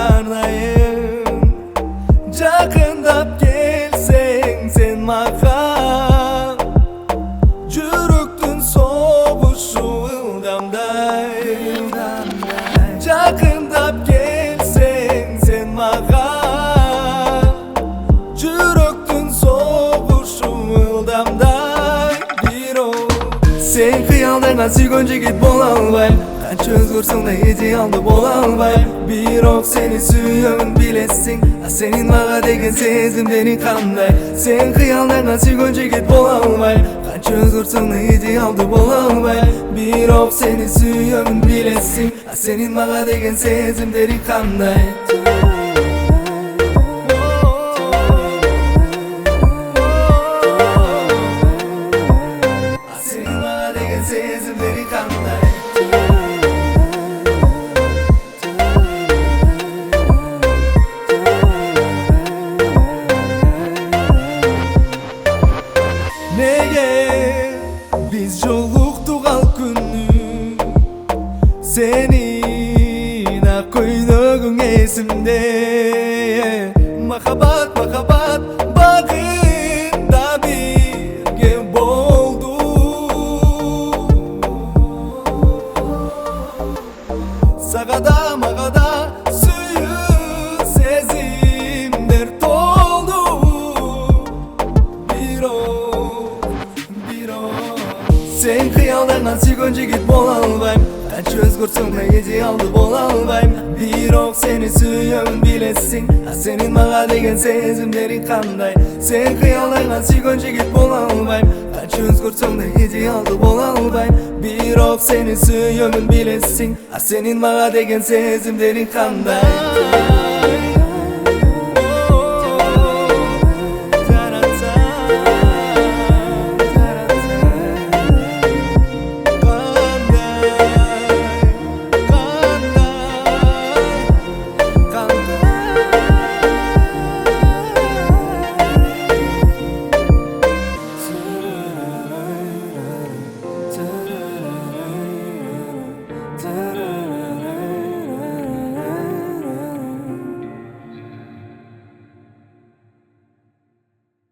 arnayım. Жақындап келсең сен маған, жүректің соғышы ылдамдай. Жақындап келсең сен маған, жүректің соғышы ылдамдай. Сен қиялдаған сүйген жігіт бола албайм, қанша өзгерсең де идеалды бола албайм. Бирок сени сүйөмүн билесиң, а сенин мага деген сезимдериң кандай? Сен кыялданган сүйгөн жигит бола албайм, канча өзгөрсөң да идеалды бола албайм. Бирок сени сүйөмүн билесиң, а сенин мага деген сезимдериң кандай? Сенин мага деген сезимдериң кандай? Neye biz joluktuk al күнү, senin koyduğun esimde. Makabat makabat bagında birge boldu. Sagada magada suyun sezimler toldu. Sen kıyaldangan sүйгөн жигит бола албайм, канча өзгөрсөң да идеалды бола албайм. Бирок сени сүйөмүн билесиң, а сенин мага деген сезимдериң кандай? Сен кыялданган сүйгөн жигит бола албайм, канча өзгөрсөң да идеалды бола албайм. Бирок сени сүйөмүн билесиң, а сенин мага деген сезимдериң кандай?